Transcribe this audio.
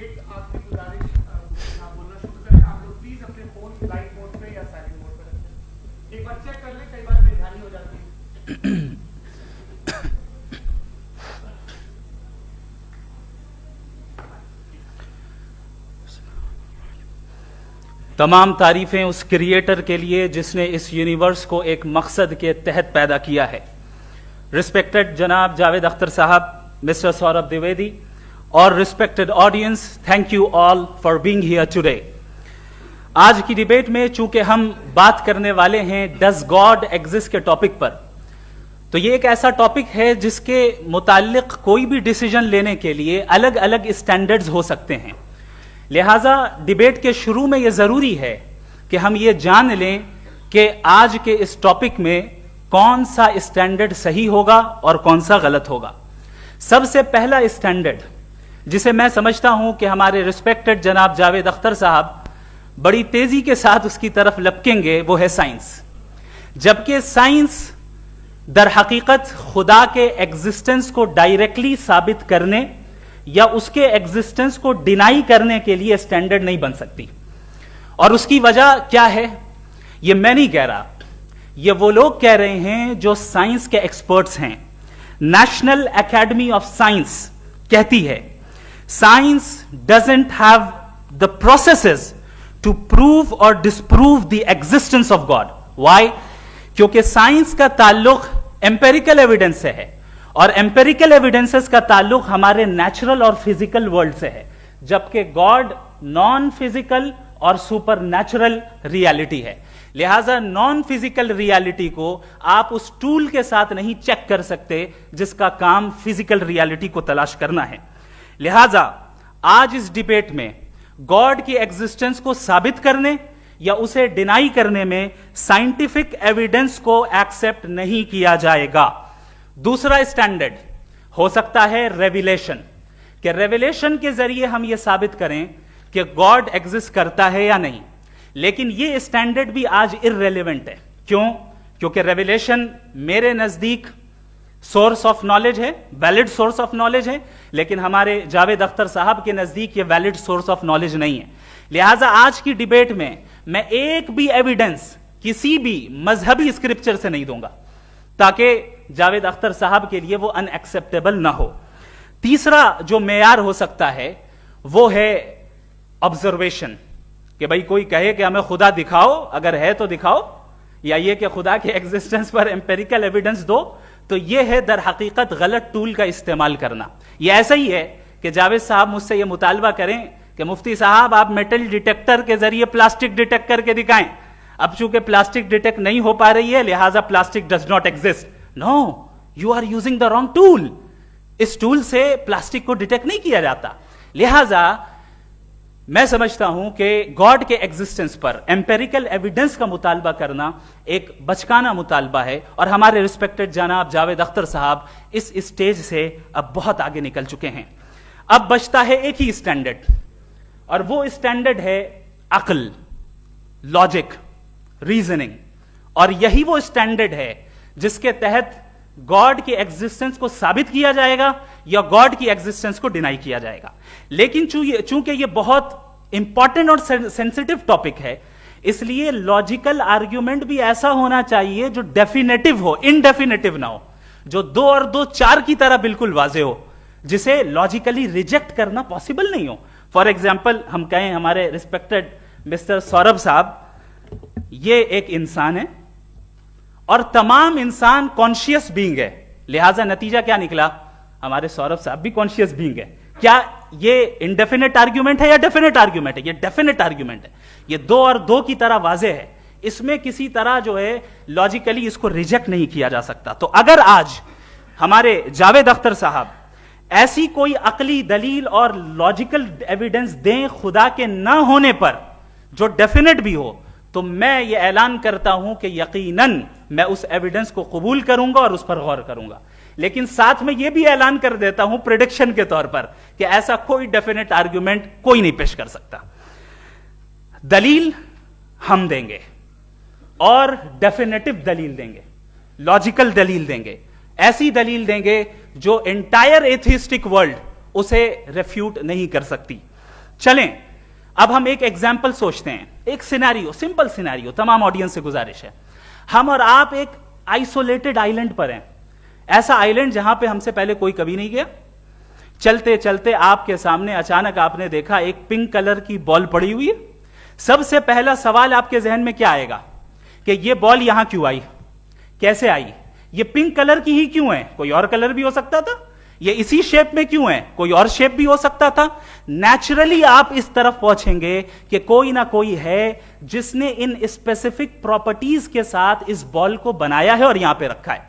एक आखिरी गुजारिश बोलना शुरू करें, आप लोग प्लीज अपने फोन फ्लाइट मोड पे या साइलेंट मोड पे रखें। एक बार चेक कर लें, कई बार बेध्यानी हो जाती है। तमाम तारीफें उस क्रिएटर के लिए जिसने इस यूनिवर्स को एक मकसद के तहत पैदा किया है। रिस्पेक्टेड जनाब जावेद अख्तर साहब, मिस्टर सौरभ द्विवेदी और respected audience, thank you all for being here today. आज की डिबेट में चूंकि हम बात करने वाले हैं डज गॉड एग्जिस्ट के टॉपिक पर, तो ये एक ऐसा टॉपिक है जिसके मुताल्लिक कोई भी डिसीजन लेने के लिए अलग अलग स्टैंडर्ड्स हो सकते हैं। लिहाजा डिबेट के शुरू में यह जरूरी है कि हम ये जान लें कि आज के इस टॉपिक में कौन सा स्टैंडर्ड सही होगा और कौन सा गलत होगा। सबसे पहला स्टैंडर्ड जिसे मैं समझता हूं कि हमारे रिस्पेक्टेड जनाब जावेद अख्तर साहब बड़ी तेजी के साथ उसकी तरफ लपकेंगे, वो है साइंस। जबकि साइंस दर हकीकत खुदा के एग्जिस्टेंस को डायरेक्टली साबित करने या उसके एग्जिस्टेंस को डिनाई करने के लिए स्टैंडर्ड नहीं बन सकती। और उसकी वजह क्या है, ये मैं नहीं कह रहा, ये वो लोग कह रहे हैं जो साइंस के एक्सपर्ट्स हैं। नेशनल एकेडमी ऑफ साइंस कहती है science doesn't have the processes to prove और disprove the existence of God. Why? क्योंकि साइंस का ताल्लुक एम्पेरिकल एविडेंस से है और एम्पेरिकल एविडेंसेस का ताल्लुक हमारे नेचुरल और फिजिकल वर्ल्ड से है, जबकि गॉड नॉन फिजिकल और सुपर नेचुरल रियलिटी है। लिहाजा नॉन फिजिकल रियलिटी को आप उस टूल के साथ नहीं चेक कर सकते जिसका काम फिजिकल रियलिटी को तलाश करना है। लिहाजा आज इस डिबेट में गॉड की एग्जिस्टेंस को साबित करने या उसे डिनाई करने में साइंटिफिक एविडेंस को एक्सेप्ट नहीं किया जाएगा। दूसरा स्टैंडर्ड हो सकता है रेविलेशन, कि रेविलेशन के जरिए हम यह साबित करें कि गॉड एग्जिस्ट करता है या नहीं। लेकिन यह स्टैंडर्ड भी आज इररेलेवेंट है। क्यों? क्योंकि रेविलेशन मेरे नजदीक सोर्स ऑफ नॉलेज है, वैलिड सोर्स ऑफ नॉलेज है, लेकिन हमारे जावेद अख्तर साहब के नजदीक यह वैलिड सोर्स ऑफ नॉलेज नहीं है। लिहाजा आज की डिबेट में मैं एक भी एविडेंस किसी भी मजहबी स्क्रिप्चर से नहीं दूंगा ताकि जावेद अख्तर साहब के लिए वो अनएक्सेप्टेबल ना हो। तीसरा जो मेयार हो सकता है वो है ऑब्जर्वेशन, कि भाई कोई कहे कि हमें खुदा दिखाओ, अगर है तो दिखाओ, या ये कि खुदा के एग्जिस्टेंस पर एम्पेरिकल एविडेंस दो, तो ये है दर हकीकत गलत टूल का इस्तेमाल करना। ये ऐसा ही है कि जावेद साहब मुझसे ये मुतालबा करें कि मुफ्ती साहब आप मेटल डिटेक्टर के जरिए प्लास्टिक डिटेक्ट करके दिखाएं। अब चूंकि प्लास्टिक डिटेक्ट नहीं हो पा रही है लिहाजा plastic does not exist. No, you are using the wrong tool. इस टूल से प्लास्टिक को डिटेक्ट नहीं किया जाता। लिहाजा मैं समझता हूं कि गॉड के एग्जिस्टेंस पर एम्पेरिकल एविडेंस का मुतालबा करना एक बचकाना मुतालबा है, और हमारे रिस्पेक्टेड जनाब जावेद अख्तर साहब इस स्टेज से अब बहुत आगे निकल चुके हैं। अब बचता है एक ही स्टैंडर्ड, और वो स्टैंडर्ड है अक्ल, लॉजिक, रीजनिंग। और यही वो स्टैंडर्ड है जिसके तहत गॉड की एग्जिस्टेंस को साबित किया जाएगा या गॉड की एग्जिस्टेंस को डिनाई किया जाएगा। लेकिन चूंकि ये बहुत इंपॉर्टेंट और सेंसिटिव टॉपिक है, इसलिए लॉजिकल आर्ग्यूमेंट भी ऐसा होना चाहिए जो डेफिनेटिव हो, इनडेफिनेटिव ना हो, जो 2 और 2 4 की तरह बिल्कुल वाजे हो, जिसे लॉजिकली रिजेक्ट करना पॉसिबल नहीं हो। फॉर एग्जाम्पल हम कहें हमारे रिस्पेक्टेड मिस्टर सौरभ साहब ये एक इंसान है और तमाम इंसान कॉन्शियस बीइंग है, लिहाजा नतीजा क्या निकला, हमारे सौरभ साहब भी कॉन्शियस बीइंग है। क्या ये इनडेफिनेट आर्ग्यूमेंट है या डेफिनेट आर्ग्यूमेंट है? ये डेफिनेट आर्ग्यूमेंट है। ये 2 और 2 की तरह वाजे है, इसमें किसी तरह जो है लॉजिकली इसको रिजेक्ट नहीं किया जा सकता। तो अगर आज हमारे जावेद अख्तर साहब ऐसी कोई अकली दलील और लॉजिकल एविडेंस दें खुदा के ना होने पर जो डेफिनेट भी हो, तो मैं ये ऐलान करता हूं कि यकीनन मैं उस एविडेंस को कबूल करूंगा और उस पर गौर करूंगा। लेकिन साथ में यह भी ऐलान कर देता हूं प्रेडिक्शन के तौर पर कि ऐसा कोई डेफिनेट आर्ग्यूमेंट कोई नहीं पेश कर सकता। दलील हम देंगे और डेफिनेटिव दलील देंगे, लॉजिकल दलील देंगे, ऐसी दलील देंगे जो एंटायर एथिस्टिक वर्ल्ड उसे रेफ्यूट नहीं कर सकती। चलें अब हम एक एग्जाम्पल सोचते हैं, एक सिनेरियो, सिंपल सिनेरियो, तमाम ऑडियंस से गुजारिश है, हम और आप एक आइसोलेटेड आइलैंड पर हैं, ऐसा आइलैंड जहां पे हमसे पहले कोई कभी नहीं गया। चलते चलते आपके सामने अचानक आपने देखा एक पिंक कलर की बॉल पड़ी हुई है। सबसे पहला सवाल आपके जहन में क्या आएगा कि ये बॉल यहां क्यों आई, कैसे आई, ये पिंक कलर की ही क्यों है, कोई और कलर भी हो सकता था, ये इसी शेप में क्यों है, कोई और शेप भी हो सकता था। नेचुरली आप इस तरफ पहुंचेंगे कि कोई ना कोई है जिसने इन स्पेसिफिक प्रॉपर्टीज के साथ इस बॉल को बनाया है और यहां पे रखा है।